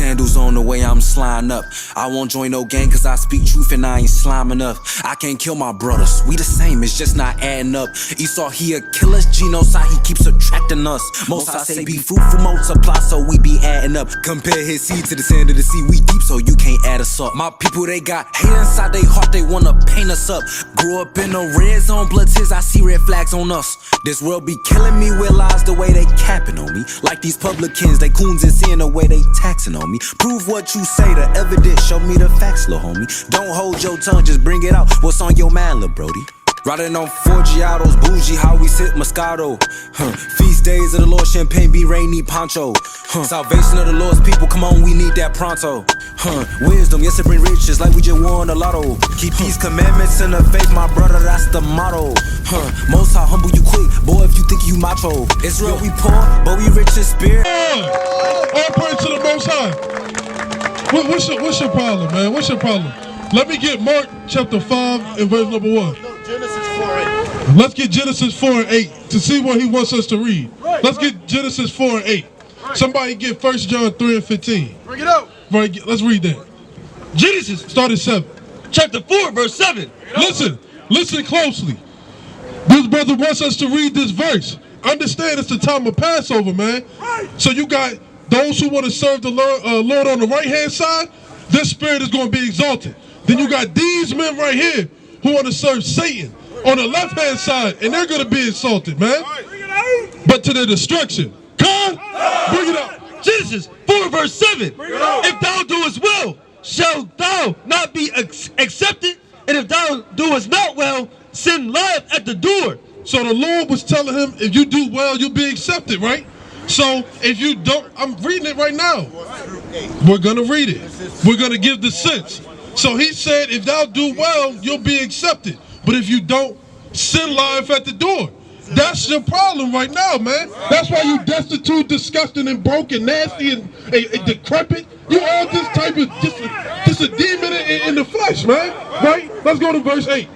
sandals on the way I'm sliding up. I won't join no gang cause I speak truth and I ain't slime enough. I can't kill my brothers, we the same, it's just not adding up. Esau he a killer, genocide he keeps attracting us. Most I say be fruitful, multiply so we be adding up. Compare his seed to the sand of the sea, we deep so you can't add us up. My people they got hate inside they heart, they wanna paint us up. Grew up in a red zone, blood tears, I see red flags on us. This world be killing me with lies the way they capping on me. Like these publicans, they coons and seeing the way they taxing on me. Prove what you say, the evidence, show me the facts, lil' homie. Don't hold your tongue, just bring it out, what's on your mind, lil' brody? Riding on 4 Giottos, bougie, how we sip Moscato. Feast days of the Lord, champagne be rainy poncho. Salvation of the Lord's people, come on, we need that pronto. Wisdom, yes it bring riches like we just won the lotto. Keep these commandments in the faith, my brother, that's the motto. Most high humble you quick, boy, if you think you macho. Israel we poor, but we rich in spirit. All praise to the Most High. What's your problem, man? What's your problem? Let me get Mark chapter 5 and verse number 1. Genesis 4:8. Let's get Genesis 4 and 8 to see what he wants us to read. Let's get Genesis 4 and 8. Somebody get 1 John 3 and 15. Bring it out. Right, let's read that. Genesis Start at 7. chapter 4 verse 7. Listen closely. This brother wants us to read this verse. Understand it's the time of Passover, man. So you got those who want to serve the Lord on the right-hand side, this spirit is going to be exalted. Then you got these men right here who want to serve Satan on the left-hand side, and they're going to be insulted, man. But to their destruction. God, bring it up. Genesis 4 verse 7. If thou doest well, shalt thou not be accepted, and if thou doest not well, sin lieth at the door. So the Lord was telling him, if you do well, you'll be accepted, right? So if you don't, I'm reading it right now. We're going to read it. We're going to give the sense. So he said, if thou do well, you'll be accepted. But if you don't, sin lieth at the door. That's your problem right now, man. That's why you destitute, disgusting, and broken, nasty, and decrepit. You all this type of, just a demon in the flesh, man. Right? Let's go to verse 8.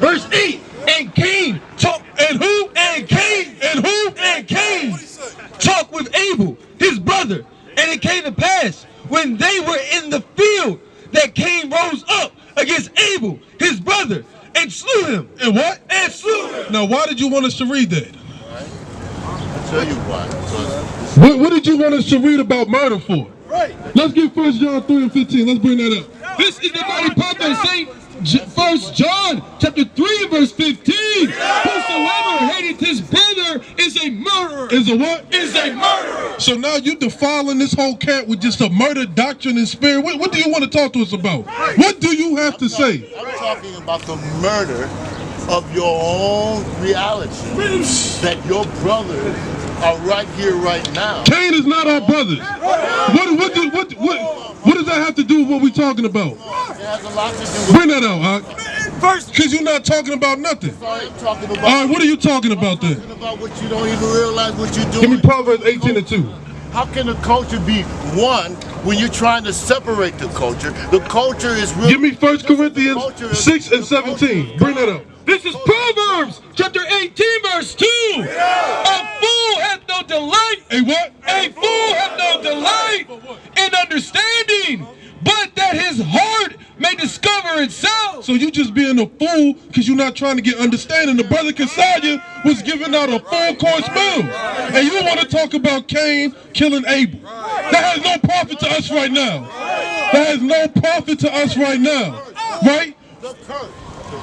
Verse 8. And Cain talked, and who? And Cain, and who? And Cain talked with Abel, his brother. And it came to pass, when they were in the field, that Cain rose up against Abel, his brother, and slew him. And what? And slew him. Now, why did you want us to read that? I'll tell you why. What did you want us to read about murder for? Right. Let's get 1 John 3 and 15. Let's bring that up. This is the mighty prophet Saint 1 John chapter 3 verse 15. Whosoever hateth his brother is a murderer. Is a what? Is a murderer. So now you defiling this whole camp with just a murder doctrine and spirit. What do you want to talk to us about? What do you have to say? I'm talking about the murder of your own reality. That your brothers are right here, right now. Cain is not our brothers. What does that have to do with what we're talking about? It has a lot to do with. Bring that out, First, because you're not talking about nothing. I'm talking about. All right, what are you talking about then? Talking about what you don't even realize what you're doing. Give me Proverbs 18 and 2. How can a culture be one when you're trying to separate the culture? The culture is really. Give me 1 Corinthians 6 and 17. Bring that up. This is Proverbs chapter 18 verse 2. A fool hath no delight. A what? A fool hath no delight in understanding, but that his heart may discover itself. So you just being a fool because you're not trying to get understanding. The brother Kasaya was giving out a full course meal. And you want to talk about Cain killing Abel. That has no profit to us right now. That has no profit to us right now. Right? The curse.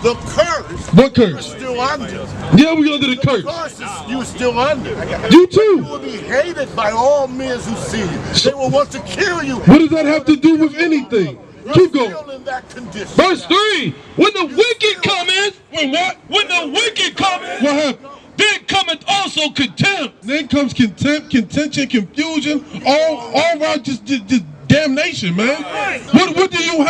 The curse. What curse? You're still under. Yeah, we under the curse. The curse is you're still under. You too. You will be hated by all men who see you. They will want to kill you. What does that have to do with anything? Keep going. Still in that condition. Verse 3. When the wicked cometh, when what? When the wicked cometh, What happened? then cometh also contempt. Then comes contempt, contention, confusion, all around just damnation, man. What do you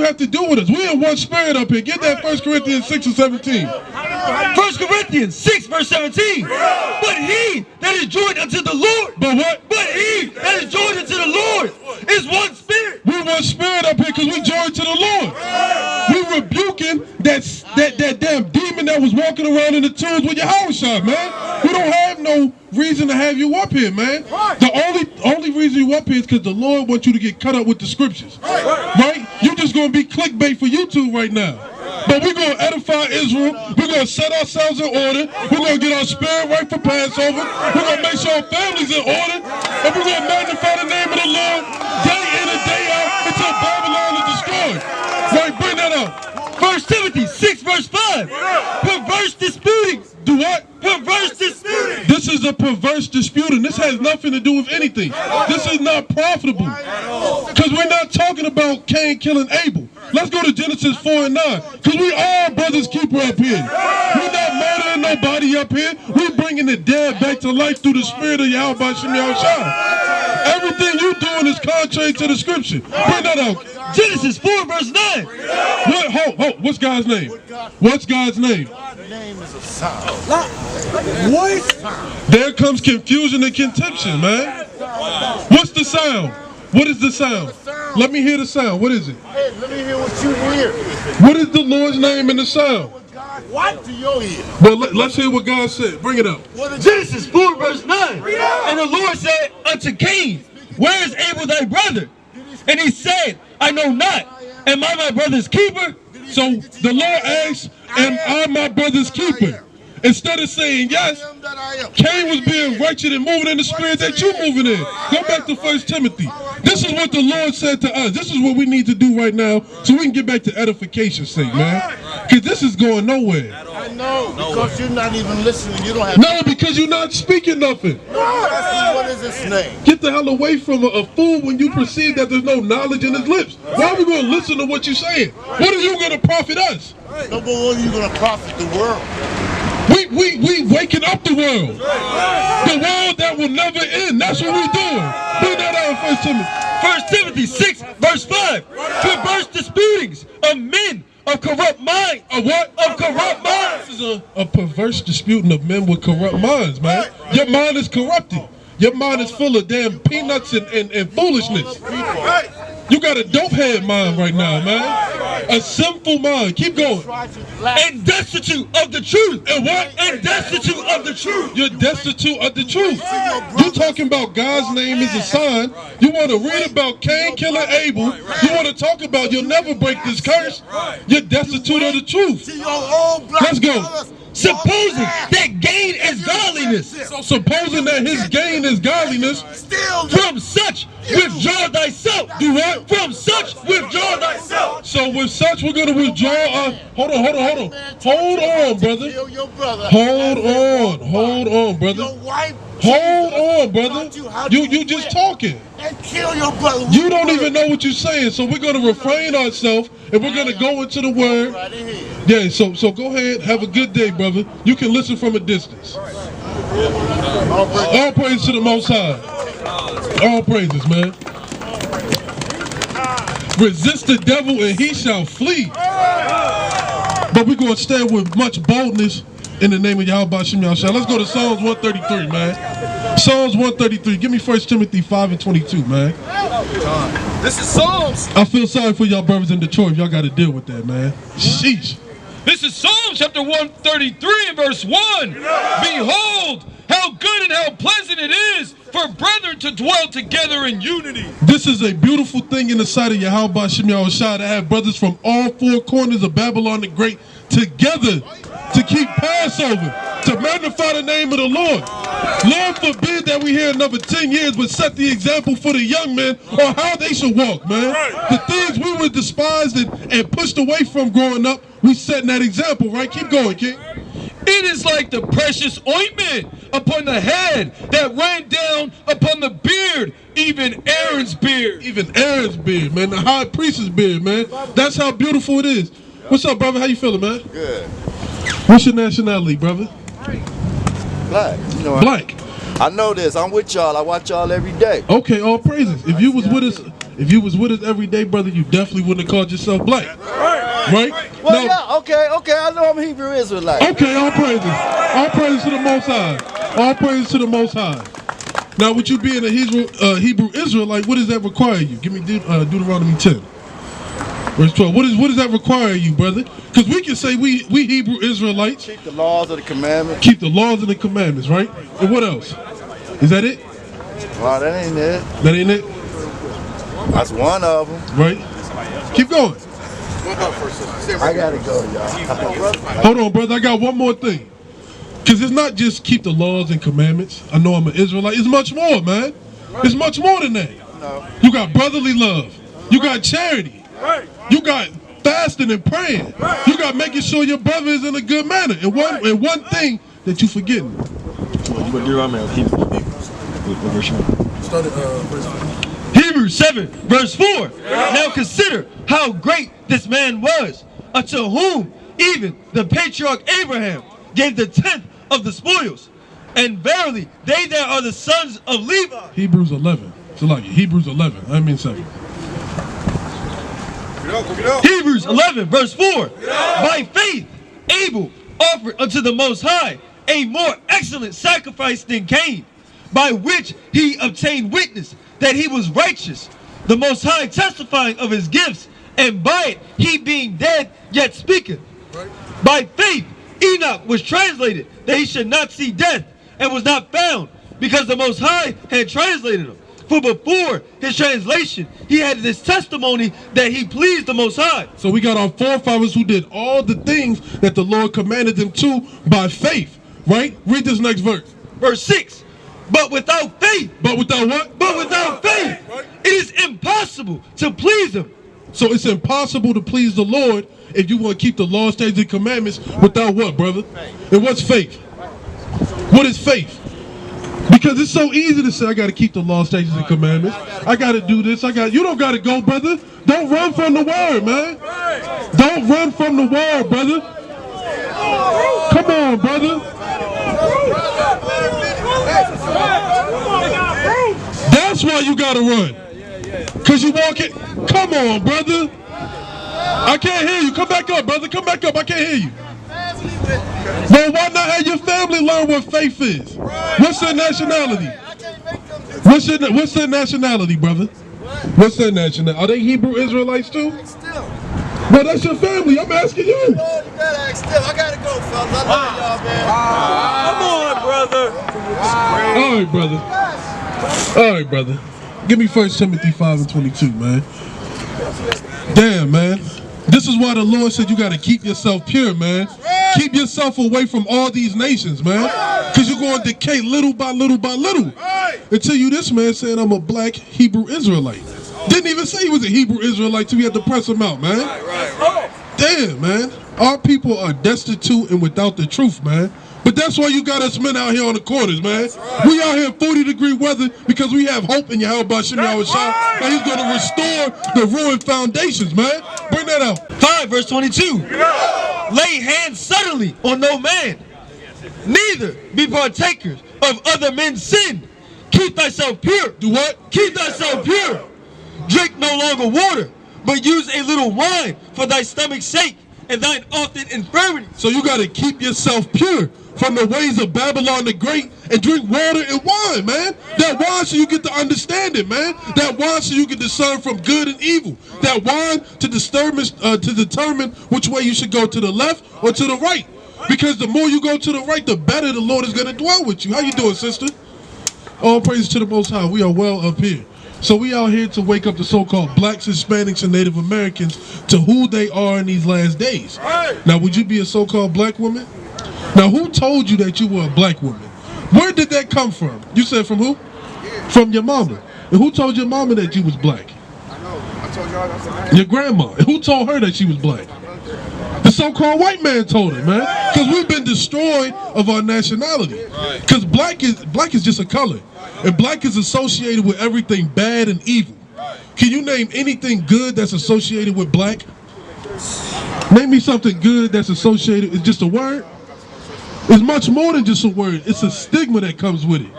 have to do with us? We in one spirit up here. Get that 1 Corinthians 6 and 17. 1 Corinthians 6 verse 17. But he that is joined unto the Lord. But what? But he that is joined unto the Lord is one spirit. We one spirit up here because we joined to the Lord. We rebuking that damn demon that was walking around in the tombs with Yahushua, man. We don't have no reason reason to have you up here, man. The only reason you up here is because the Lord wants you to get cut up with the scriptures. Right? You're just going to be clickbait for YouTube right now. But we're going to edify Israel. We're going to set ourselves in order. We're going to get our spirit right for Passover. We're going to make sure our family's in order. And we're going to magnify the name of the Lord day in and day out until Babylon is destroyed. Right, bring that up. 1 Timothy 6 verse 5. Perverse disputing. Do what? Perverse disputing. This is a perverse disputing. This has nothing to do with anything. This is not profitable. Because we're not talking about Cain killing Abel. Let's go to Genesis 4 and 9. Because we all brothers keeper up here. We're not murdering nobody up here. We're bringing the dead back to life through the spirit of Yahweh Shem Yahushua. Everything you're doing is contrary to the scripture. Bring that out. Genesis 4 verse 9. What's God's name? What's God's name? God's name is a sound. What? There comes confusion and contention, man. What's the sound? What is the sound? Let me hear the sound. What is it? Hey, let me hear what you hear. What is the Lord's name in the sound? What to your ear? Well, let's hear what God said. Bring it up. Genesis 4 verse 9. And the Lord said unto Cain, where is Abel thy brother? And he said, I know not. Am I my brother's keeper? So the Lord asks, am I my brother's keeper? Instead of saying yes, Cain was being righteous and moving in the spirit that you're moving in. Go back to 1 Timothy. This is what the Lord said to us. This is what we need to do right now so we can get back to edification's sake, man. Because this is going nowhere. I know, because you're not even listening. You don't have. No, because you're not speaking nothing. What is his name? Get the hell away from a fool when you perceive that there's no knowledge in his lips. Why are we going to listen to what you're saying? What are you going to profit us? Number one, you're going to profit the world. We waking up the world. The world that will never end. That's what we're doing. Bring that out in 1 Timothy. 1 Timothy 6 verse 5. Perverse disputings of men of corrupt minds. A what? Of corrupt minds. This is a perverse disputing of men with corrupt minds, man. Your mind is corrupted. Your mind is full of damn peanuts and foolishness. You got a dope head mind right now, man. A sinful mind. Keep going. And destitute of the truth. And what? And destitute of the truth. You're destitute of the truth. You're talking about God's name is a sign. You want to read about Cain killing Abel. You want to talk about you'll never break this curse. You're destitute of the truth. Let's go. Supposing that gain is godliness. So supposing that his gain is godliness, from such withdraw thyself. Do what? From such withdraw thyself. So with such we're going to withdraw our... Hold on, brother. Hold on, brother. Hold on, brother. You just talking. And kill your brother. You don't even know what you're saying, so we're going to refrain ourselves and we're going to go into the word. Yeah, so go ahead, have a good day, brother. You can listen from a distance. All praise to the Most High. All praises, man. Resist the devil and he shall flee. But we're going to stand with much boldness in the name of Yahweh Shem Yahushua. Let's go to Psalms 133, man. Psalms 133. Give me 1 Timothy 5 and 22, man. This is Psalms. I feel sorry for y'all brothers in Detroit. Y'all got to deal with that, man. Sheesh. This is Psalms chapter 133 and verse 1. Behold, how good and how pleasant it is for brethren to dwell together in unity. This is a beautiful thing in the sight of Yahweh Shem Yahushua to have brothers from all four corners of Babylon the Great together to keep Passover, to magnify the name of the Lord. Lord forbid that we hear another 10 years, but set the example for the young men on how they should walk, man. The things we were despised and pushed away from growing up, we setting that example, right? Keep going, King. It is like the precious ointment upon the head that ran down upon the beard, even Aaron's beard. Even Aaron's beard, man. The high priest's beard, man. That's how beautiful it is. What's up, brother? How you feeling, man? Good. What's your nationality, brother? Black. You know, Black. I know this. I'm with y'all. I watch y'all every day. Okay, all praises. If you was with us every day, brother, you definitely wouldn't have called yourself black. Right? Well, yeah, okay. I know I'm Hebrew Israelite. Okay, all praises. All praises to the Most High. All praises to the Most High. Now, with you being a Hebrew Israelite, what does that require you? Give me Deuteronomy 10. Verse 12. What does that require you, brother? Because we can say we Hebrew Israelites. Keep the laws of the commandments. Keep the laws and the commandments, right? And what else? Is that it? Well, that ain't it. That ain't it? That's one of them. Right? Keep going. I gotta go, y'all. Hold on, brother. I got one more thing. Because it's not just keep the laws and commandments. I know I'm an Israelite. It's much more, man. It's much more than that. You got brotherly love. You got charity. You got fasting and praying. You got making sure your brother is in a good manner. And one thing that you forgetting. Hebrews 7, verse 4. Now consider how great this man was, unto whom even the patriarch Abraham gave the 10th of the spoils. And verily, they that are the sons of Levi. Hebrews 11. It's like Hebrews 11. I mean 7. Hebrews 11, verse 4. By faith, Abel offered unto the Most High a more excellent sacrifice than Cain, by which he obtained witness that he was righteous, the Most High testifying of his gifts, and by it he being dead yet speaketh. By faith, Enoch was translated that he should not see death, and was not found, because the Most High had translated him. For before his translation, he had this testimony that he pleased the Most High. So we got our forefathers who did all the things that the Lord commanded them to by faith, right? Read this next verse. Verse 6. But without faith. But without what? But without faith, it is impossible to please him. So it's impossible to please the Lord if you want to keep the law, statutes, and commandments without what, brother? And what's faith? What is faith? Because it's so easy to say, I got to keep the law, statutes, and commandments. I got to do this. You don't got to go, brother. Don't run from the word, man. Don't run from the word, brother. Come on, brother. That's why you got to run. Because you walk it. Come on, brother. I can't hear you. Come back up, brother. Come back up. I can't hear you. Well, why not have your family learn what faith is? What's their nationality? What's their nationality, brother? What's their nationality? Are they Hebrew Israelites too? Well, that's your family. I'm asking you. You gotta ask still. I gotta go, fellas. I love y'all, man. Come on, brother. All right, brother. Give me 1 Timothy 5:22, man. Damn, man. This is why the Lord said you got to keep yourself pure, man. Keep yourself away from all these nations, man. Because you're going to decay little by little by little. Until you this man saying I'm a black Hebrew Israelite. Didn't even say he was a Hebrew Israelite till we had to press him out, man. Damn, man. Our people are destitute and without the truth, man. But that's why you got us men out here on the corners, man. We out here in 40-degree weather because we have hope in Yahweh Bashim Yahushua, and he's going to restore the ruined foundations, man. Bring that out. 5 verse 22. Lay hands suddenly on no man, neither be partakers of other men's sin. Keep thyself pure. Do what? Keep thyself pure. Drink no longer water, but use a little wine for thy stomach's sake and thine often infirmity. So you got to keep yourself pure from the ways of Babylon the Great and drink water and wine, man. That wine so you get to understand it, man. That wine so you can discern from good and evil. That wine to determine which way you should go, to the left or to the right. Because the more you go to the right, the better the Lord is going to dwell with you. How you doing, sister? All praise to the Most High. We are well up here. So we out here to wake up the so-called blacks, Hispanics, and Native Americans to who they are in these last days. Now, would you be a so-called black woman? Now, who told you that you were a black woman? Where did that come from? You said from who? From your mama. And who told your mama that you was black? I told y'all that's Your grandma. And who told her that she was black? The so-called white man told her, man. Because we've been destroyed of our nationality. Because black is just a color. And black is associated with everything bad and evil. Can you name anything good that's associated with black? Name me something good that's associated. It's just a word? It's much more than just a word. It's a stigma that comes with it.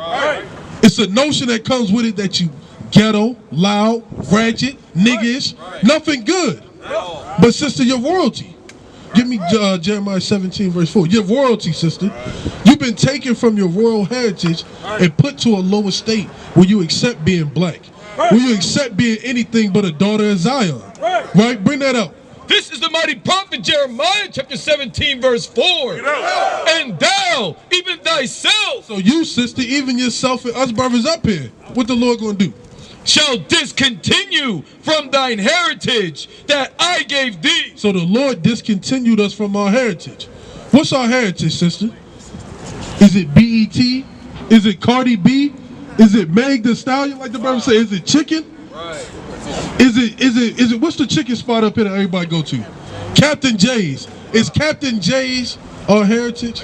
It's a notion that comes with it that you ghetto, loud, ratchet, niggish, nothing good. But sister, you're royalty. Give me Jeremiah 17 verse 4. You're royalty, sister. You've been taken from your royal heritage and put to a lower state where you accept being black. Where you accept being anything but a daughter of Zion. Right? Bring that up. This is the mighty prophet Jeremiah chapter 17 verse 4. And thou, even thyself, So you, sister, even yourself and us brothers up here, what the Lord gonna do? shall discontinue from thine heritage that I gave thee. So the Lord discontinued us from our heritage. What's our heritage, sister? Is it BET? Is it Cardi B? Is it Meg the Stallion, like the brother say? Is it chicken? Is it what's the chicken spot up here that everybody go to? Captain J's. Is Captain J's our heritage?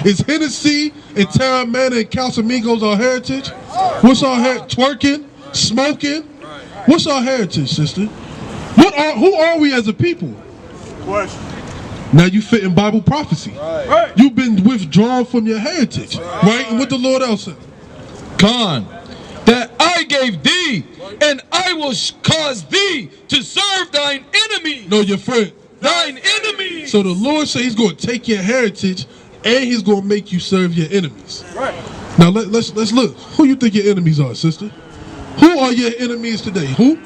Is Hennessy and Terramana and Casamigos our heritage? What's our heritage? Twerking? Smoking? What's our heritage, sister? Who are we as a people? Question. Now you fit in Bible prophecy. You've been withdrawn from your heritage. Right? And what the Lord else said? Con, that I gave thee, and I will cause thee to serve thine enemies. No, your friend. Thine enemies. So the Lord said he's going to take your heritage and he's going to make you serve your enemies. Right. Now let's look. Who you think your enemies are, sister? Who are your enemies today? Who?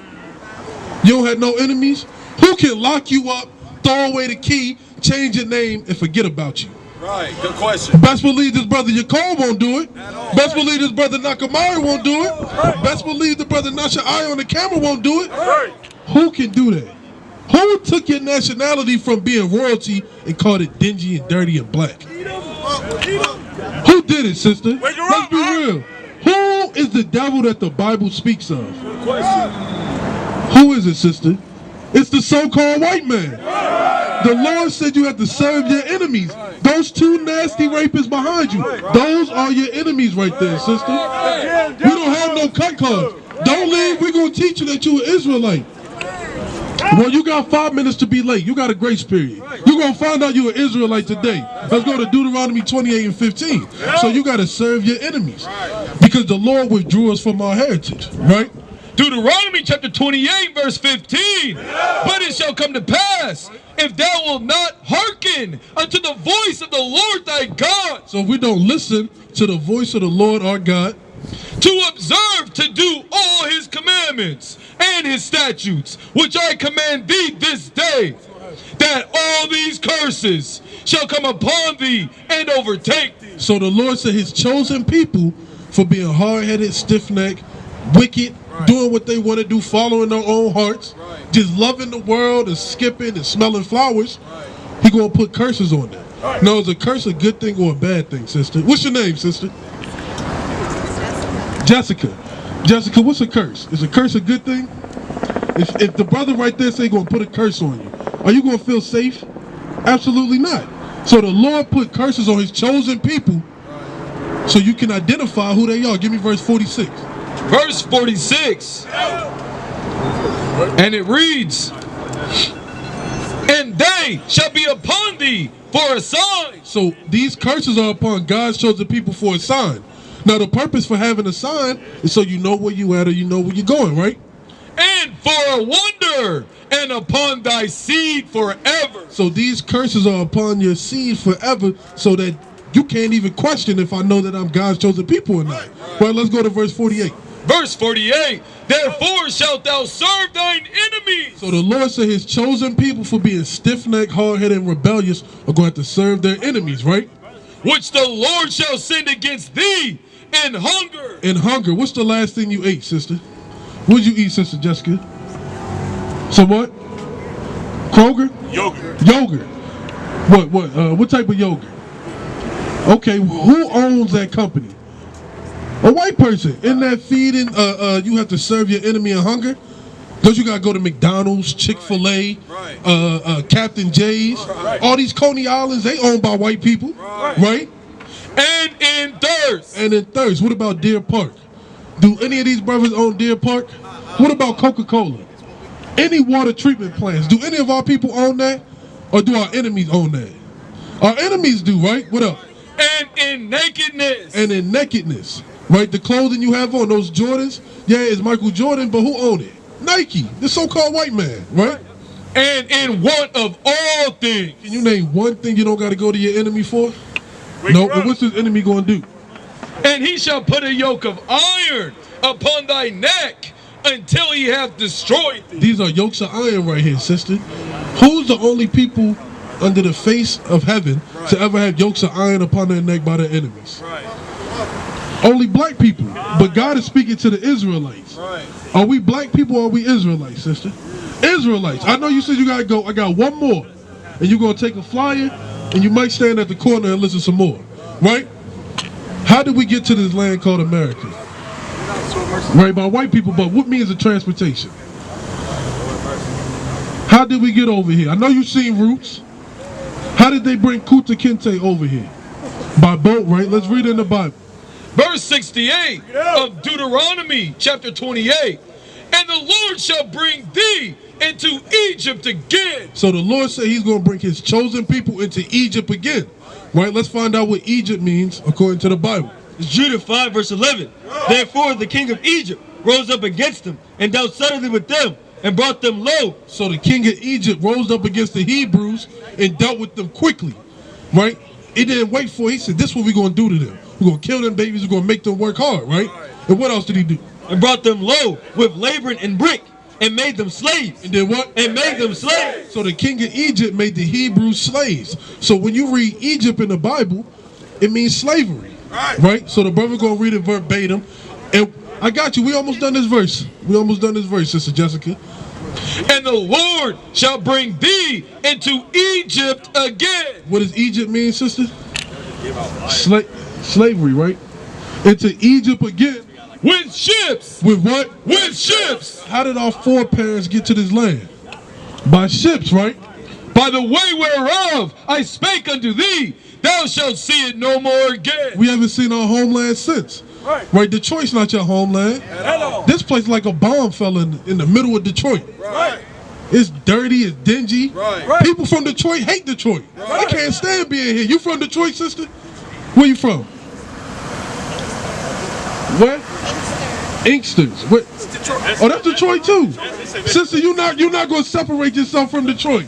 You don't have no enemies? Who can lock you up, throw away the key, change your name, and forget about you? Right, good question. Best believe this brother Yakov won't do it. Best believe this brother Nakamari won't do it. Best believe the brother Nasha Eye on the camera won't do it. Who can do that? Who took your nationality from being royalty and called it dingy and dirty and black? Who did it, sister? Let's be real. Who is the devil that the Bible speaks of? Who is it, sister? It's the so-called white man. The Lord said you have to serve your enemies. Those two nasty rapists behind you, those are your enemies right there, sister. We don't have no cut cards. Don't leave. We're going to teach you that you're an Israelite. Well, you got 5 minutes to be late. You got a grace period. You're going to find out you're an Israelite today. Let's go to Deuteronomy 28 and 15. So you got to serve your enemies because the Lord withdrew us from our heritage, right? Deuteronomy chapter 28 verse 15. But it shall come to pass, if thou wilt not hearken unto the voice of the Lord thy God. So if we don't listen to the voice of the Lord our God, to observe to do all his commandments and his statutes, which I command thee this day, that all these curses shall come upon thee and overtake thee. So the Lord said his chosen people, for being hard-headed, stiff-necked, wicked, doing what they want to do, following their own hearts, just loving the world and skipping and smelling flowers, he gonna put curses on them. Now, is a curse a good thing or a bad thing, sister? What's your name, sister? Jessica. Jessica, what's a curse? Is a curse a good thing? If the brother right there say gonna put a curse on you, are you gonna feel safe? Absolutely not. So the Lord put curses on his chosen people so you can identify who they are. Give me verse 46. Verse 46. And it reads, and they shall be upon thee for a sign. So these curses are upon God's chosen people for a sign. Now the purpose for having a sign is so you know where you at or you know where you're going, right? And for a wonder, and upon thy seed forever. So these curses are upon your seed forever so that you can't even question if I know that I'm God's chosen people or not. Well, let's go to verse 48. Verse 48, therefore shalt thou serve thine enemies. So the Lord said his chosen people, for being stiff-necked, hard-headed, and rebellious, are going to have to serve their enemies, right? Which the Lord shall send against thee in hunger. In hunger. What's the last thing you ate, sister? What did you eat, Sister Jessica? Some what? Kroger? Yogurt. What type of yogurt? Okay, who owns that company? A white person. In that feeding, you have to serve your enemy in hunger. Don't you gotta go to McDonald's, Chick-fil-A, Captain J's? All these Coney Islands, they owned by white people, right? And in thirst. And in thirst. What about Deer Park? Do any of these brothers own Deer Park? What about Coca-Cola? Any water treatment plants? Do any of our people own that? Or do our enemies own that? Our enemies do, right? What up? And in nakedness. And in nakedness. Right? The clothing you have on, those Jordans, yeah, it's Michael Jordan, but who owned it? Nike, the so-called white man, right? And in want of all things. Can you name one thing you don't got to go to your enemy for? No, but what's his enemy going to do? And he shall put a yoke of iron upon thy neck until he hath destroyed thee. These are yokes of iron right here, sister. Who's the only people under the face of heaven to ever have yokes of iron upon their neck by their enemies? Only black people. But God is speaking to the Israelites. Are we black people or are we Israelites, sister? Israelites. I know you said you gotta go. I got one more. And you're gonna take a flyer and you might stand at the corner and listen some more. Right? How did we get to this land called America? Right, by white people, but what means of transportation? How did we get over here? I know you've seen Roots. How did they bring Kunta Kinte over here? By boat, right? Let's read it in the Bible. Verse 68 of Deuteronomy chapter 28. And the Lord shall bring thee into Egypt again. So the Lord said he's going to bring his chosen people into Egypt again. Right? Let's find out what Egypt means according to the Bible. It's Judah 5 verse 11. Therefore the king of Egypt rose up against them and dealt suddenly with them and brought them low. So the king of Egypt rose up against the Hebrews and dealt with them quickly. Right? He didn't wait for it. He said, this is what we're going to do to them. We're going to kill them babies. We're going to make them work hard. Right? And what else did he do? And brought them low with labor and brick and made them slaves. And then what? And made them slaves. So the king of Egypt made the Hebrews slaves. So when you read Egypt in the Bible, it means slavery. Right? So the brother going to read it verbatim. And I got you. We almost done this verse. Sister Jessica. And the Lord shall bring thee into Egypt again. What does Egypt mean, sister? Slavery, right? Into Egypt again. With ships. With what? With ships. How did our foreparents get to this land? By ships, right? By the way whereof I spake unto thee, thou shalt see it no more again. We haven't seen our homeland since. Right? Detroit's not your homeland. This place like a bomb fell in the middle of Detroit. It's dirty, it's dingy. People from Detroit hate Detroit. I can't stand being here. You from Detroit, sister? Where you from? Where? Inksters. What? Oh, that's Detroit too. Sister, you're not gonna separate yourself from Detroit.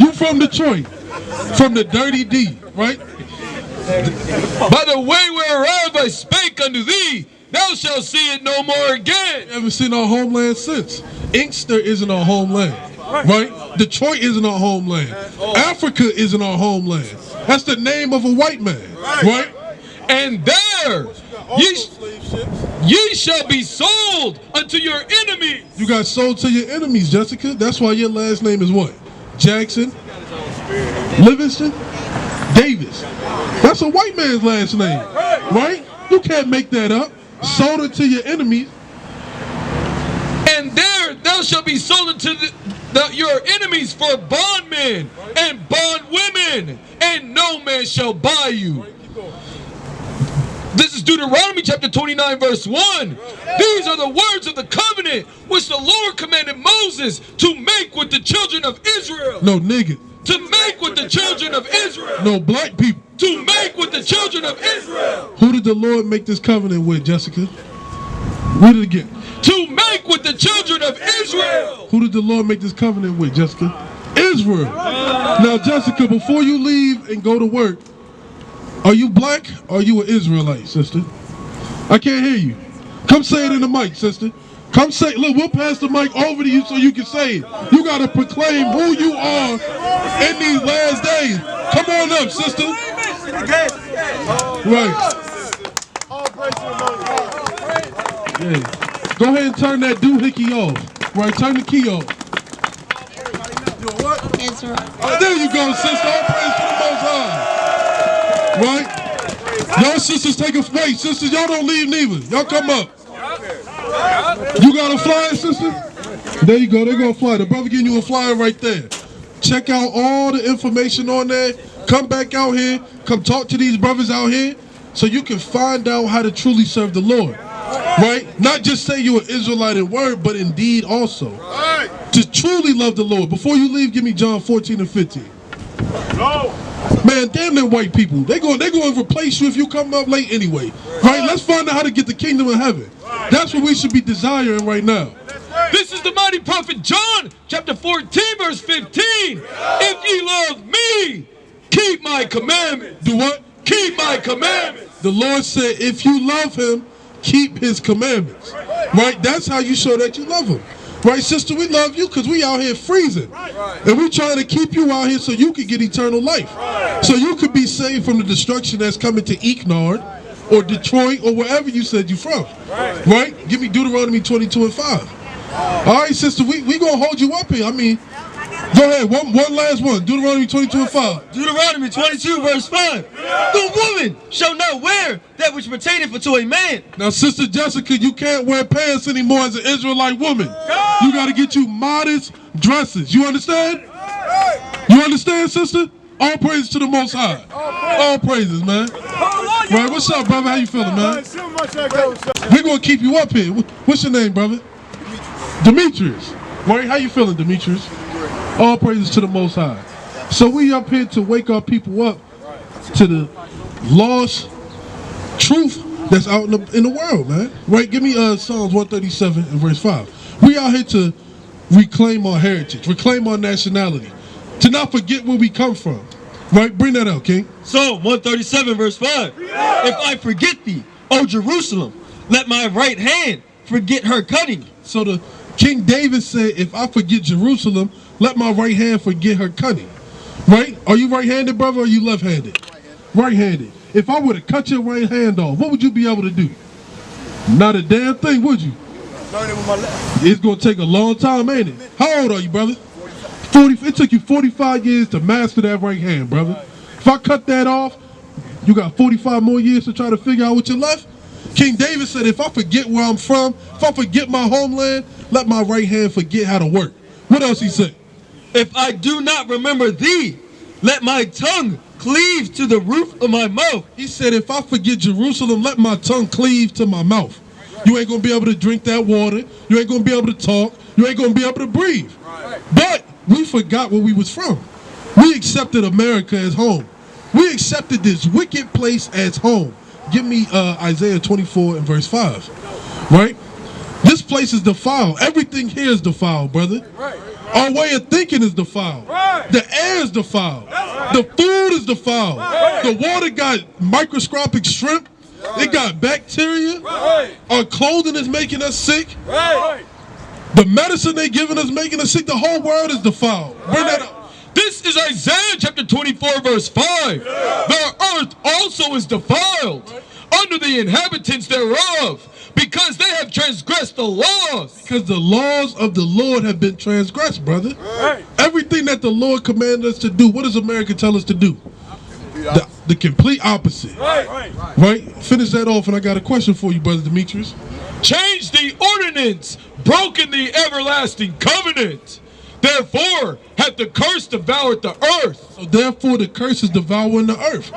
You from Detroit. From the dirty D, right? By the way whereof I spake unto thee, thou shalt see it no more again. We haven't seen our homeland since. Inkster isn't our homeland, right? Detroit isn't our homeland. Africa isn't our homeland. That's the name of a white man, right? And there ye shall be sold unto your enemies. You got sold to your enemies, Jessica. That's why your last name is what? Jackson? Livingston? Davis. That's a white man's last name, right? You can't make that up. Sold it to your enemies. And there thou shalt be sold unto your enemies for bondmen and bondwomen, and no man shall buy you. This is Deuteronomy chapter 29 verse 1. These are the words of the covenant which the Lord commanded Moses to make with the children of Israel. No, nigga. To make with the children of Israel. No, black people. To make with the children of Israel. Who did the Lord make this covenant with, Jessica? Read it again. To make with the children of Israel. Who did the Lord make this covenant with, Jessica? Israel. Now, Jessica, before you leave and go to work, are you black or are you an Israelite, sister? I can't hear you. Come say it in the mic, sister. Come say, look, we'll pass the mic over to you so you can say it. You got to proclaim who you are in these last days. Come on up, sister. Right. Yeah. Go ahead and turn that doohickey off. Right, turn the key off. Israel. There you go, sister. All praise to the Most High. Right? Y'all sisters take a wait, sisters. Y'all don't leave neither. Y'all come up. You got a flyer, sister? There you go. They're going to fly. The brother giving you a flyer right there. Check out all the information on there. Come back out here. Come talk to these brothers out here so you can find out how to truly serve the Lord. Right? Not just say you're an Israelite in word, but in deed also. To truly love the Lord. Before you leave, give me John 14 and 15. Man, damn them white people. They're going to replace you if you come up late anyway. Right? Let's find out how to get the kingdom of heaven. That's what we should be desiring right now. This is the mighty prophet John, chapter 14, verse 15. If ye love me, keep my commandments. Do what? Keep my commandments. The Lord said, if you love him, keep his commandments. Right? That's how you show that you love him. Right, sister, we love you because we out here freezing. And we trying to keep you out here so you can get eternal life. So you could be saved from the destruction that's coming to Eeknard or Detroit or wherever you said you from. Right? Give me Deuteronomy 22:5. All right, sister, we going to hold you up here. I mean, go ahead, one last one. Deuteronomy 22:5. Deuteronomy 22 verse 5. The woman shall not wear that which pertaineth unto a man. Now, Sister Jessica, you can't wear pants anymore as an Israelite woman. You got to get you modest dresses. You understand? You understand, sister? All praises to the Most High. All praises, man. Right, what's up, brother? How you feeling, man? We're going to keep you up here. What's your name, brother? Demetrius. Right, how you feeling, Demetrius? All praises to the Most High. So we up here to wake our people up to the lost truth that's out in the world, man. Right? Give me Psalms 137 and verse 5. We out here to reclaim our heritage, reclaim our nationality, to not forget where we come from. Right? Bring that out, King. Psalm 137 verse 5. If I forget thee, O Jerusalem, let my right hand forget her cunning. So the King David said, if I forget Jerusalem, let my right hand forget her cunning. Right? Are you right-handed, brother, or are you left-handed? Right-handed. If I were to cut your right hand off, what would you be able to do? Not a damn thing, would you? Learn it with my left. It's going to take a long time, ain't it? How old are you, brother? 40. It took you 45 years to master that right hand, brother. If I cut that off, you got 45 more years to try to figure out what you left? King David said, if I forget where I'm from, if I forget my homeland, let my right hand forget how to work. What else he said? If I do not remember thee, let my tongue cleave to the roof of my mouth. He said, if I forget Jerusalem, let my tongue cleave to my mouth. You ain't going to be able to drink that water. You ain't going to be able to talk. You ain't going to be able to breathe. But we forgot where we was from. We accepted America as home. We accepted this wicked place as home. Give me Isaiah 24 and verse 5. Right? This place is defiled. Everything here is defiled, brother. Our way of thinking is defiled. The air is defiled. The food is defiled. The water got microscopic shrimp. It got bacteria. Our clothing is making us sick. The medicine they giving us making us sick. The whole world is defiled. Bring that up. This is Isaiah chapter 24 verse 5. The earth also is defiled under the inhabitants thereof, because they have transgressed the laws. Because the laws of the Lord have been transgressed, brother. Everything that the Lord commanded us to do, what does America tell us to do? The complete opposite. Right? Finish that off, and I got a question for you, brother Demetrius. Change the ordinance, broken the everlasting covenant. Therefore hath the curse devoured the earth. So therefore the curse is devouring the earth.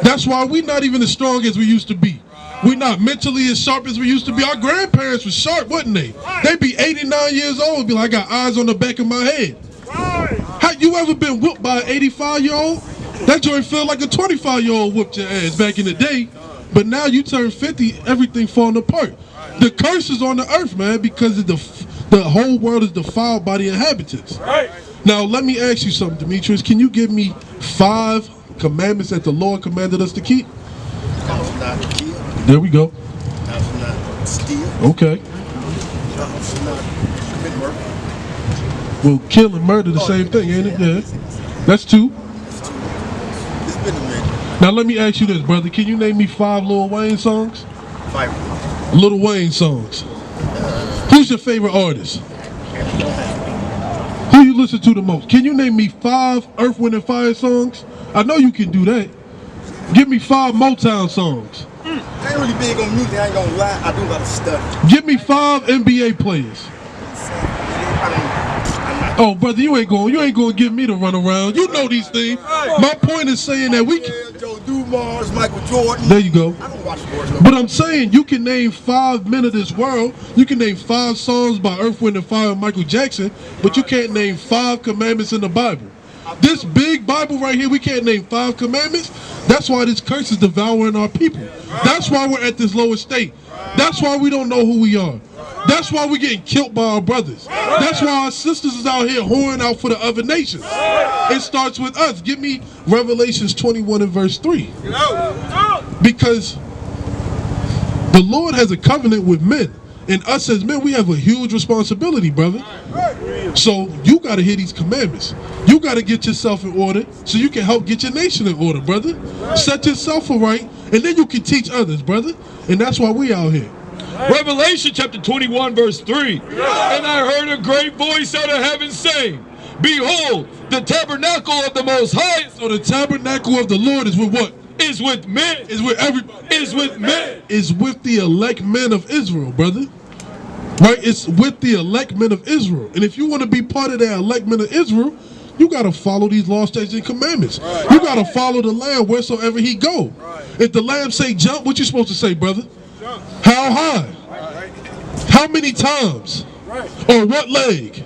That's why we're not even as strong as we used to be. We're not mentally as sharp as we used to be. Our grandparents were sharp, wasn't they? They'd be 89 years old and be like, I got eyes on the back of my head. Have you ever been whooped by an 85-year-old? That joint felt like a 25-year-old whooped your ass back in the day. But now you turn 50, everything falling apart. The curse is on the earth, man, because the whole world is defiled by the inhabitants. Now, let me ask you something, Demetrius. Can you give me 5 commandments that the Lord commanded us to keep? Not to kill. There we go. Not to steal. Okay. Not commit murder. Well, kill and murder the same thing, ain't it? Yeah. That's 2. It's been a minute. Now, let me ask you this, brother. Can you name me 5 Lil Wayne songs? 5. Lil Wayne songs. Who's your favorite artist? Who you listen to the most? Can you name me 5 Earth, Wind, and Fire songs? I know you can do that. Give me 5 Motown songs. I ain't really big on music, I ain't gonna lie. I do a lot of study. Give me 5 NBA players. Oh, brother, you ain't gonna give me the run around. You know these things. My point is saying that we can. Joe Dumars, Michael Jordan. There you go. I don't watch sports. But I'm saying you can name 5 men of this world. You can name 5 songs by Earth, Wind, and Fire and Michael Jackson, but you can't name 5 commandments in the Bible. This big Bible right here, we can't name 5 commandments. That's why this curse is devouring our people. That's why we're at this lower state. That's why we don't know who we are. That's why we're getting killed by our brothers. That's why our sisters is out here whoring out for the other nations. It starts with us. Give me Revelations 21 and verse 3. Because the Lord has a covenant with men, And us as men, we have a huge responsibility, brother. So you got to hear these commandments. You got to get yourself in order so you can help get your nation in order, brother. Set yourself right, and then you can teach others, brother. And that's why we out here. Revelation chapter 21 verse 3. And I heard a great voice out of heaven saying, behold, the tabernacle of the Most High. So the tabernacle of the Lord is with what? Is with men. Is with everybody. Is with men. Is with the elect men of Israel, brother. Right? It's with the elect men of Israel. And if you want to be part of that elect men of Israel, you got to follow these laws, statutes, and commandments. Right. You got to follow the Lamb wheresoever he go. Right. If the Lamb say jump, what you supposed to say, brother? Jump. How high? Right. How many times? Right. Or what leg?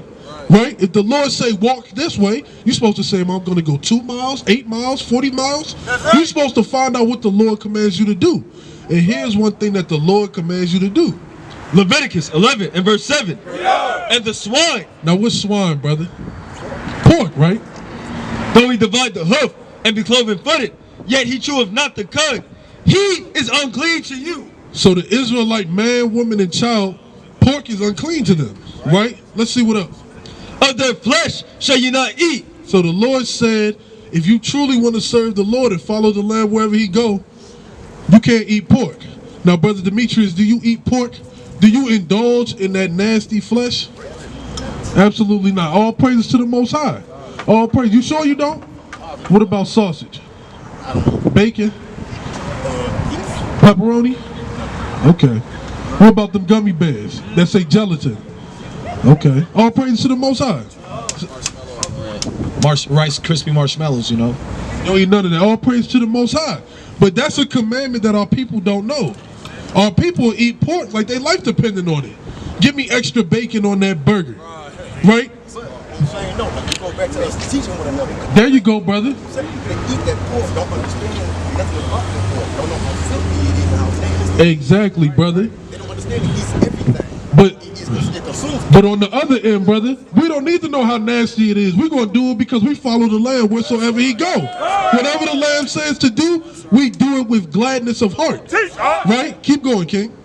Right? If the Lord say walk this way, you're supposed to say, I'm going to go 2 miles, 8 miles, 40 miles. Right. You're supposed to find out what the Lord commands you to do. And here's one thing that the Lord commands you to do. Leviticus 11 and verse 7. Yeah. And the swine. Now what's swine, brother? Pork, right? Though he divide the hoof and be cloven footed, yet he cheweth not the cud. He is unclean to you. So the Israelite man, woman, and child, pork is unclean to them, right? Let's see what else. Of their flesh shall you not eat. So the Lord said, if you truly want to serve the Lord and follow the Lamb wherever he go, you can't eat pork. Now, Brother Demetrius, do you eat pork? Do you indulge in that nasty flesh? Absolutely not. All praises to the Most High. All praise. You sure you don't? What about sausage? Bacon? Pepperoni? Okay. What about them gummy bears that say gelatin? Okay. All praises to the Most High. Rice Krispie marshmallows, you know. You don't eat none of that. All praise to the Most High. But that's a commandment that our people don't know. Our people eat pork like their life depending on it. Give me extra bacon on that burger. Right? There you go, brother. Exactly, brother. But on the other end, brother, we don't need to know how nasty it is. We're going to do it because we follow the Lamb wheresoever he go. Whatever the Lamb says to do, we do it with gladness of heart. Right? Keep going, King.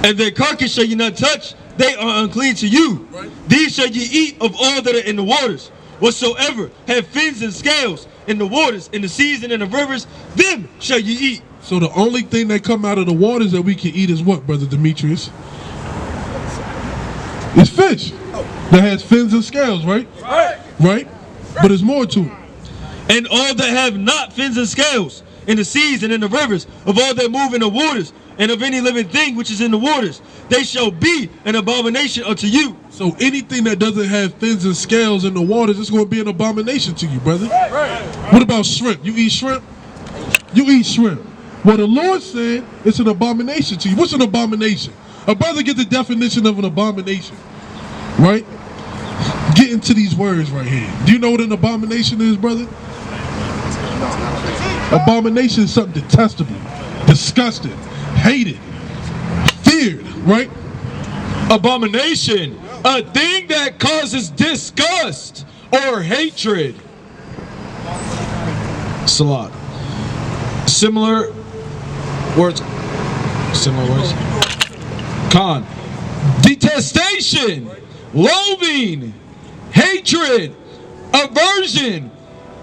And their carcass shall you not touch. They are unclean to you. These shall you eat of all that are in the waters. Whatsoever have fins and scales in the waters, in the seas, and in the rivers, them shall you eat. So the only thing that come out of the waters that we can eat is what, Brother Demetrius? It's fish that has fins and scales, right? Right? But there's more to it. And all that have not fins and scales in the seas and in the rivers, of all that move in the waters, and of any living thing which is in the waters, they shall be an abomination unto you. So anything that doesn't have fins and scales in the waters is going to be an abomination to you, brother. What about shrimp? You eat shrimp? You eat shrimp. Well, the Lord said it's an abomination to you. What's an abomination? A brother get the definition of an abomination, right? Get into these words right here. Do you know what an abomination is, brother? Abomination is something detestable, disgusted, hated, feared, right? Abomination, a thing that causes disgust or hatred. Salat. Similar words. Con. Detestation, loathing, hatred, aversion,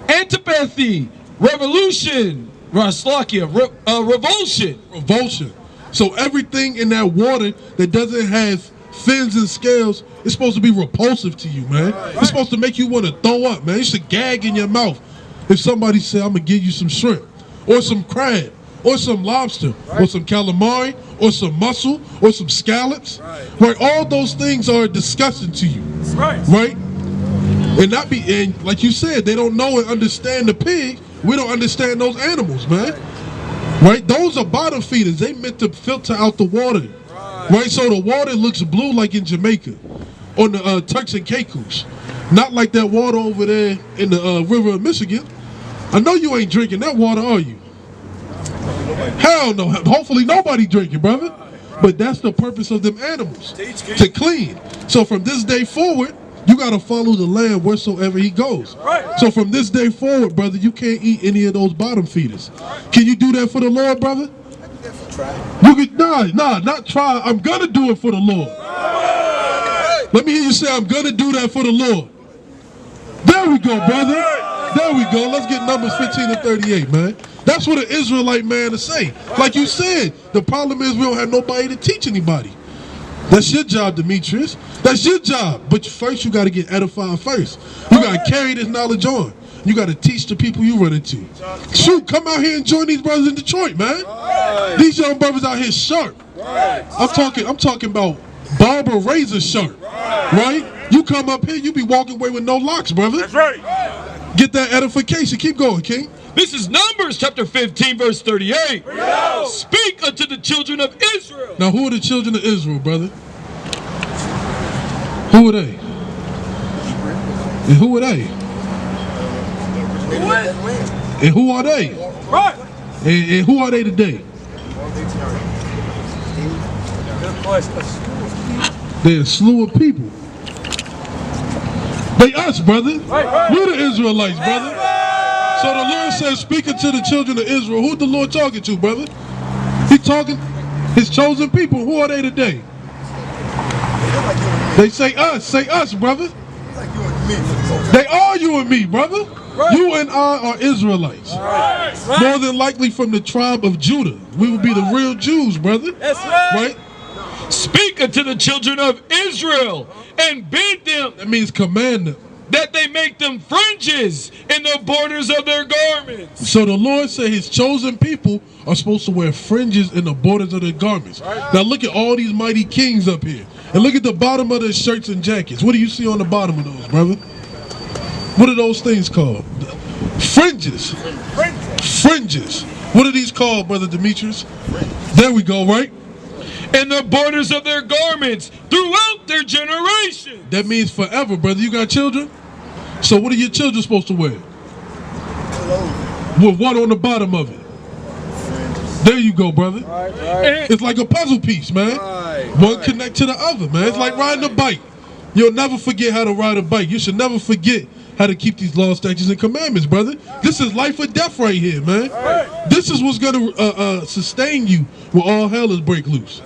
antipathy, revolution, revulsion. Revulsion. So everything in that water that doesn't have fins and scales is supposed to be repulsive to you, man. It's supposed to make you want to throw up, man. You should gag in your mouth if somebody say, I'm going to give you some shrimp or some crab or some lobster or some calamari or some mussel or some scallops. Right? All those things are disgusting to you. Right? And like you said, they don't know and understand the pig. We don't understand those animals, man. Right? Those are bottom feeders. They meant to filter out the water. Right? So the water looks blue like in Jamaica on the Turks and Caicos. Not like that water over there in the river of Michigan. I know you ain't drinking that water, are you? Hell no. Hopefully nobody drinking, brother. But that's the purpose of them animals. To clean. So from this day forward, you got to follow the Lamb wheresoever he goes. So from this day forward, brother, you can't eat any of those bottom feeders. Can you do that for the Lord, brother? You could, not try. I'm gonna do it for the Lord. Let me hear you say, I'm gonna do that for the Lord. There we go, brother. There we go. Let's get Numbers 15 and 38, man. That's what an Israelite man to say. Like you said, the problem is we don't have nobody to teach anybody. That's your job, Demetrius. That's your job. But first, you got to get edified first. You got to carry this knowledge on. You got to teach the people you run into. Shoot, come out here and join these brothers in Detroit, man. These young brothers out here sharp. I'm talking about barber razor sharp, right? You come up here, you be walking away with no locks, brother. That's right. Get that edification. Keep going, King. This is Numbers chapter 15, verse 38. Speak unto the children of Israel. Now, who are the children of Israel, brother? Who are they? And who are they? And who are they? Right. And who are they today? They're a slew of people. They us, brother. We're the Israelites, brother. So the Lord says, speaking to the children of Israel. Who's the Lord talking to, brother? He talking his chosen people. Who are they today? They say us, brother. They are you and me, brother. You and I are Israelites. More than likely from the tribe of Judah. We will be the real Jews, brother. That's right. Right? Speak unto the children of Israel and bid them. That means command them. That they make them fringes in the borders of their garments. So the Lord said his chosen people are supposed to wear fringes in the borders of their garments. Now look at all these mighty kings up here. And look at the bottom of their shirts and jackets. What do you see on the bottom of those, brother? What are those things called? Fringes. Fringes. What are these called, Brother Demetrius? There we go, right? In the borders of their garments throughout their generation. That means forever, brother. You got children? So what are your children supposed to wear? With what on the bottom of it? There you go, brother. It's like a puzzle piece, man. One connect to the other, man. It's like riding a bike. You'll never forget how to ride a bike. You should never forget how to keep these laws, statutes, and commandments, brother. This is life or death right here, man. This is what's going to sustain you when all hell is break loose.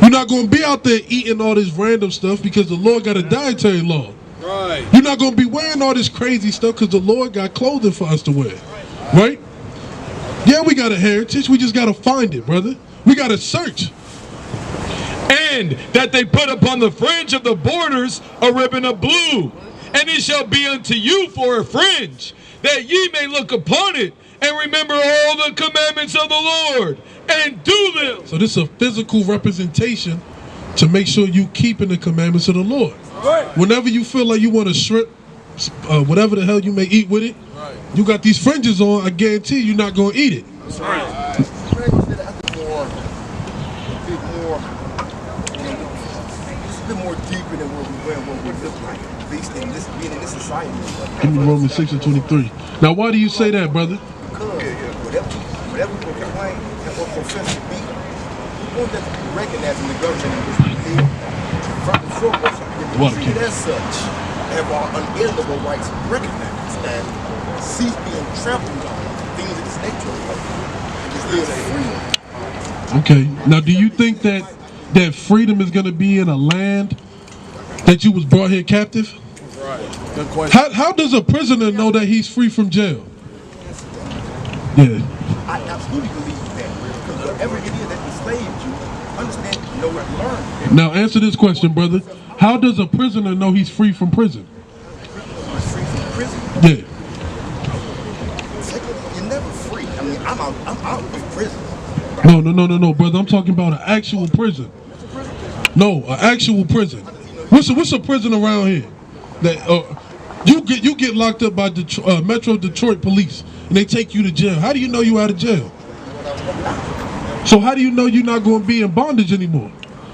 You're not going to be out there eating all this random stuff because the Lord got a dietary law. You're not going to be wearing all this crazy stuff because the Lord got clothing for us to wear. Right? Yeah, we got a heritage. We just got to find it, brother. We got to search. And that they put upon the fringe of the borders a ribbon of blue. And it shall be unto you for a fringe, that ye may look upon it and remember all the commandments of the Lord and do them. So this is a physical representation to make sure you keeping the commandments of the Lord. Whenever you feel like you want to shrimp, whatever the hell you may eat with it, you got these fringes on, I guarantee you're not going to eat it. More deeper than what we look like, at least in this, being in this society. Give me Romans 6 and 23. Now, why do you say that, brother? Because whatever we proclaim and what profess to be, we want that to be recognized in the government in which we live. From the short, we treat it as such, have our unalienable rights recognized and cease being trampled on things of this nature. Just live free. Okay. Now, do you think that freedom is going to be in a land that you was brought here captive? Good question. How does a prisoner know that he's free from jail? Yeah. I absolutely believe that, because whatever it is that enslaved you, understand, know and learn. Now answer this question, brother. How does a prisoner know he's free from prison? Free from prison? Yeah. You're never free. I mean, I'm out of prison. No, brother. I'm talking about an actual prison. No, an actual prison. What's a prison around here? That you get locked up by Metro Detroit police and they take you to jail. How do you know you out of jail? So how do you know you're not going to be in bondage anymore?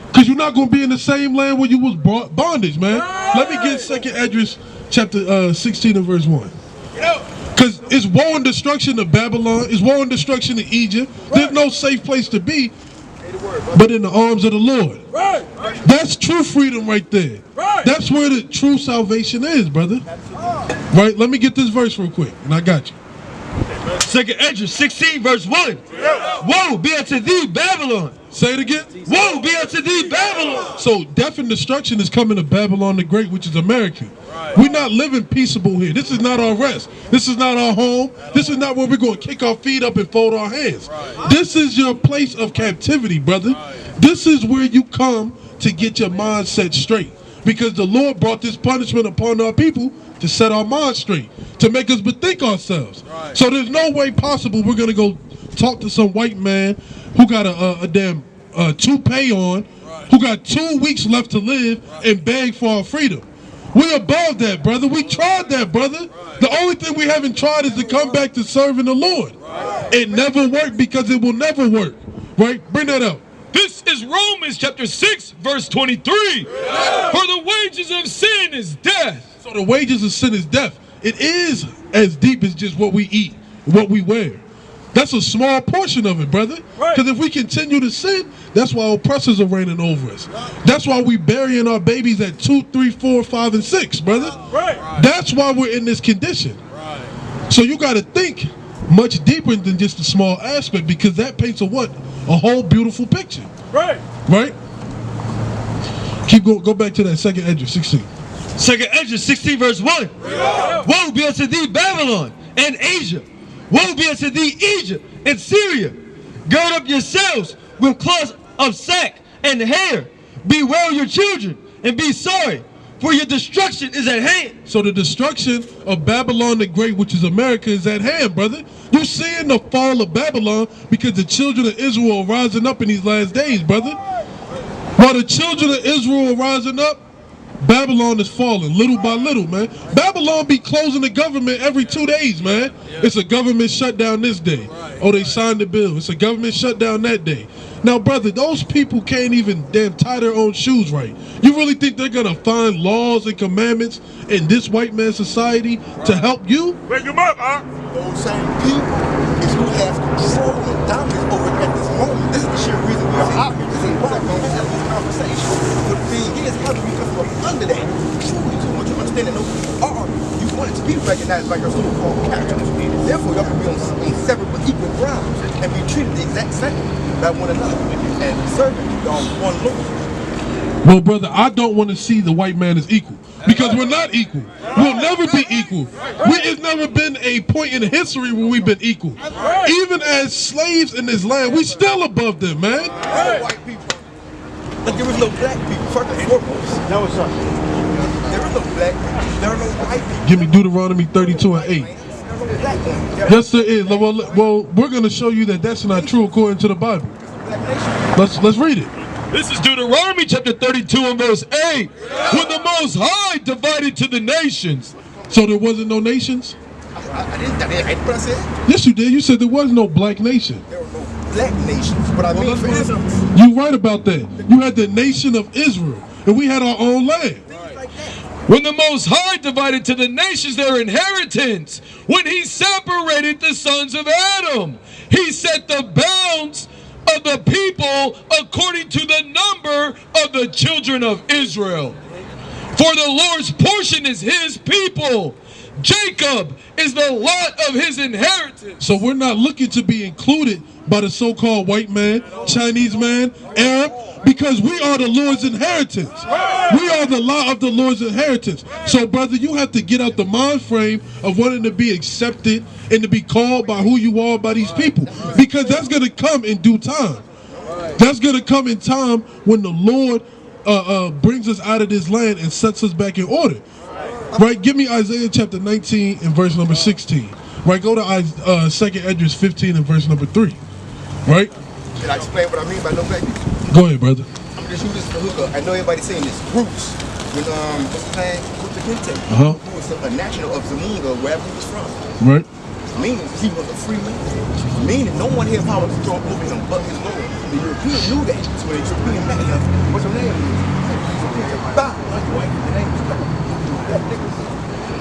Because you're not going to be in the same land where you was brought bondage, man. Let me get 2nd Esdras chapter 16 and verse 1. Because it's war and destruction to Babylon. It's war and destruction to Egypt. There's no safe place to be but in the arms of the Lord. That's true freedom right there. That's where the true salvation is, brother. Right? Let me get this verse real quick, and I got you. Second Esdras 16 verse 1. Woe be unto thee, Babylon. Say it again. Woe be unto thee, Babylon. So death and destruction is coming to Babylon the Great, which is America. We're not living peaceable here. This is not our rest. This is not our home. This is not where we're going to kick our feet up and fold our hands. This is your place of captivity, brother. This is where you come to get your mind set straight. Because the Lord brought this punishment upon our people to set our minds straight, to make us bethink ourselves. So there's no way possible we're going to go talk to some white man who got a damn toupee on, who got 2 weeks left to live, and beg for our freedom. We're above that, brother. We tried that, brother. The only thing we haven't tried is to come back to serving the Lord. It never worked because it will never work. Right? Bring that up. This is Romans chapter 6, verse 23. For the wages of sin is death. So the wages of sin is death. It is as deep as just what we eat, what we wear. That's a small portion of it, brother. Because if we continue to sin, that's why oppressors are reigning over us. That's why we burying our babies at 2, 3, 4, 5, and 6, brother. That's why we're in this condition. So you got to think much deeper than just a small aspect, because that paints a what? A whole beautiful picture. Right? Keep going. Go back to that second Esdras 16. Second Esdras 16 verse 1. Woe be unto thee, Babylon and Asia. Woe be unto thee, Egypt and Syria. Gird up yourselves with cloths of sack and hair. Bewail your children and be sorry, for your destruction is at hand. So the destruction of Babylon the Great, which is America, is at hand, brother. You're seeing the fall of Babylon because the children of Israel are rising up in these last days, brother. While the children of Israel are rising up, Babylon is falling little by little, man. Babylon be closing the government every 2 days, man. It's a government shutdown this day. Oh, they signed the bill. It's a government shutdown that day. Now, brother, those people can't even damn tie their own shoes right. You really think they're going to find laws and commandments in this white man society to help you? Wake them up, huh? Those same people is who have control and dominance over it at this moment. This is the sheer reason we are out here. This is why we're going to have this conversation. But the thing is, how do we come from under that? Truly, to want to understand that those people are, you want it to be recognized by your so-called captors. Therefore, y'all can be on separate but equal grounds and be treated the exact same by one another and serving y'all one Lord. Well, brother, I don't want to see the white man as equal, because we're not equal. We'll never be equal. It's never been a point in history where we've been equal. Even as slaves in this land, we still above them, man. White people. Like there was no black people, first and foremost. No, what's up? There is no black people. There are no white people. Give me Deuteronomy 32 and 8. Yes, there is. Well, we're going to show you that that's not true according to the Bible. Let's read it. This is Deuteronomy chapter 32 and verse 8. When the Most High divided to the nations. So there wasn't no nations? I didn't what I said. Yes, you did. You said there was no black nation. There were no black nations. But I mean, for instance, you're right about that. You had the nation of Israel, and we had our own land. When the Most High divided to the nations their inheritance, when he separated the sons of Adam, he set the bounds of the people according to the number of the children of Israel. For the Lord's portion is his people. Jacob is the lot of his inheritance. So we're not looking to be included by the so-called white man, Chinese man, Arab, because we are the Lord's inheritance. We are the lot of the Lord's inheritance. So, brother, you have to get out the mind frame of wanting to be accepted and to be called by who you are by these people, because that's going to come in due time. That's going to come in time when the Lord brings us out of this land and sets us back in order. Right? Give me Isaiah chapter 19 and verse number 16. Right? Go to 2nd Esdras 15 and verse number 3. Right? Can I explain what I mean by no black people? Go ahead, brother. I'm gonna just use this for hookup. I know everybody's saying this. Roots. When what's his name? Luther King. Who was a national of Zamunga, wherever he was from. Right. Meaning he was a free man. Meaning no one had power to throw over him but his Lord. The European knew that. So when the European met him, what's her name? Bow. The name was that nigga.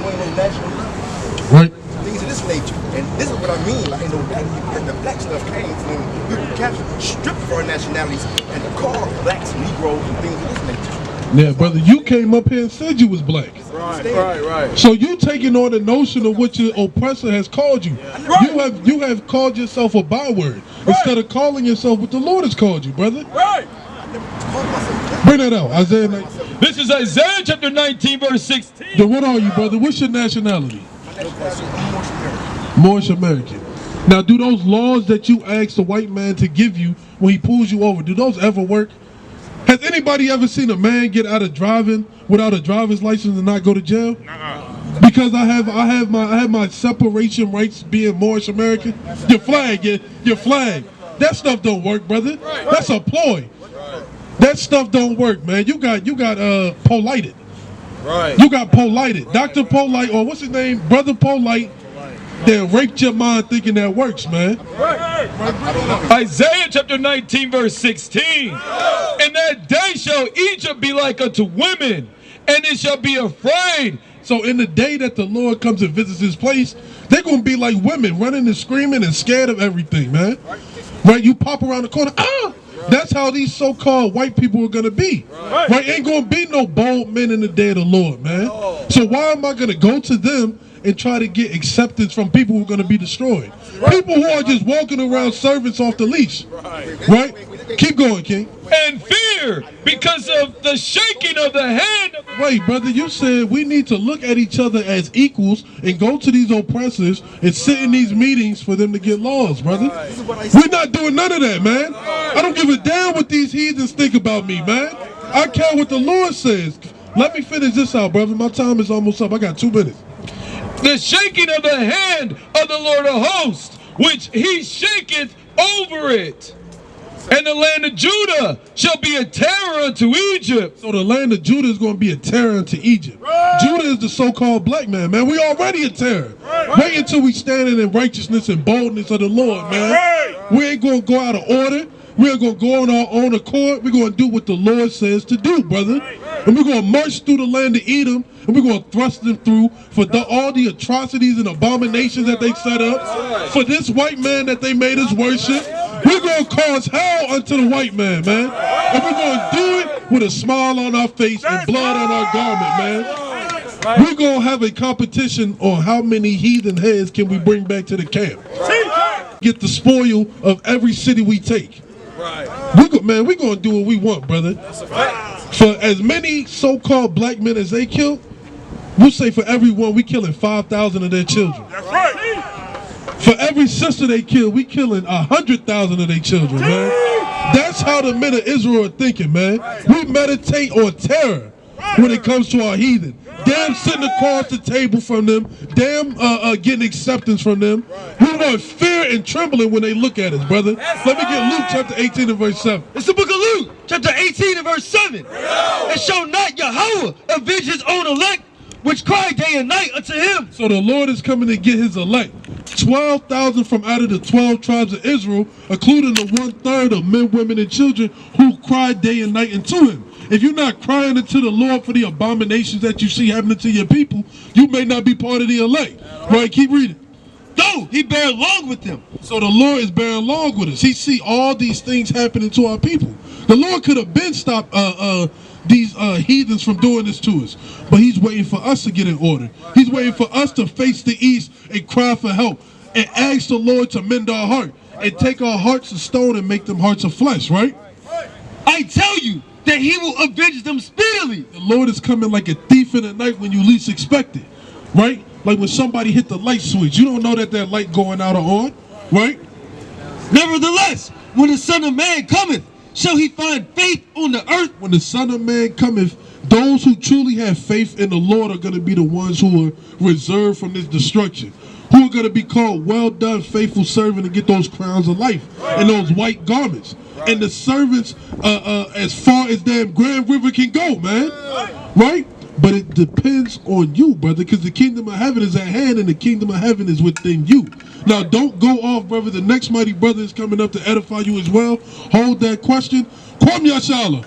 One of those national levels. Right. Things of this nature. And this is what I mean, like, you know, the black stuff came from people captured, stripped of our nationalities, and called blacks, Negroes, and things of this nature. Yeah, brother, you came up here and said you was black. Right. So you taking on the notion of what your oppressor has called you. You have called yourself a byword instead of calling yourself what the Lord has called you, brother. Right. Bring that out, Isaiah 19. This is Isaiah chapter 19, verse 16. Then what are you, brother? What's your nationality? Moorish American. Now, do those laws that you ask the white man to give you when he pulls you over, do those ever work? Has anybody ever seen a man get out of driving without a driver's license and not go to jail? Because I have my separation rights being Moorish American. Your flag. That stuff don't work, brother. That's a ploy. That stuff don't work, man. You got Polited. Right. You got Polited. Dr. Polite, or what's his name? Brother Polite. They raped your mind thinking that works, man. Isaiah chapter 19, verse 16. In that day shall Egypt be like unto women, and it shall be afraid. So in the day that the Lord comes and visits his place, they're going to be like women, running and screaming and scared of everything, man. Right? You pop around the corner, that's how these so-called white people are going to be. Right? Ain't going to be no bold men in the day of the Lord, man. So why am I going to go to them and try to get acceptance from people who are going to be destroyed? People who are just walking around servants off the leash. Right? Keep going, King. And fear because of the shaking of the hand. Wait, brother, you said we need to look at each other as equals and go to these oppressors and sit in these meetings for them to get laws, brother. We're not doing none of that, man. I don't give a damn what these heathens think about me, man. I care what the Lord says. Let me finish this out, brother. My time is almost up. I got 2 minutes. The shaking of the hand of the Lord of hosts, which he shaketh over it. And the land of Judah shall be a terror unto Egypt. So the land of Judah is going to be a terror unto Egypt. Judah is the so-called black man, man. We already a terror. Wait until we standing in righteousness and boldness of the Lord, man. We ain't going to go out of order. We're going to go on our own accord. We're going to do what the Lord says to do, brother. And we're going to march through the land of Edom, and we're going to thrust them through for all the atrocities and abominations that they set up, for this white man that they made us worship. We're going to cause hell unto the white man, man. And we're going to do it with a smile on our face and blood on our garment, man. We're going to have a competition on how many heathen heads can we bring back to the camp. Get the spoil of every city we take. We're going to do what we want, brother. For as many so-called black men as they kill, we'll say for every one, we killing 5,000 of their children. That's right. For every sister they kill, we killing 100,000 of their children, man. That's how the men of Israel are thinking, man. We meditate on terror when it comes to our heathen. Damn sitting across the table from them. Damn getting acceptance from them. We want fear and trembling when they look at us, brother. Let me get Luke chapter 18 and verse 7. It's the book of Luke, chapter 18 and verse 7. And shall not Yahweh avenge his own elect, which cry day and night unto him? So the Lord is coming to get his elect. 12,000 from out of the 12 tribes of Israel, including the 1/3 of men, women, and children who cry day and night unto him. If you're not crying unto the Lord for the abominations that you see happening to your people, you may not be part of the elect. Right, keep reading. No, he bear along with them. So the Lord is bearing along with us. He see all these things happening to our people. The Lord could have been stopped these heathens from doing this to us, but he's waiting for us to get in order. He's waiting for us to face the east and cry for help and ask the Lord to mend our heart and take our hearts of stone and make them hearts of flesh, right? I tell you that he will avenge them speedily. The Lord is coming like a thief in the night when you least expect it, right? Like when somebody hit the light switch, you don't know that light going out or on, right? Nevertheless, when the Son of Man cometh, shall he find faith on the earth? When the Son of Man cometh, those who truly have faith in the Lord are going to be the ones who are reserved from this destruction, who are going to be called well done, faithful servant, and get those crowns of life and those white garments. And the servants, as far as damn Grand River can go, man, right? But it depends on you, brother, because the kingdom of heaven is at hand and the kingdom of heaven is within you. Now, don't go off, brother. The next mighty brother is coming up to edify you as well. Hold that question. Kwam Yashala.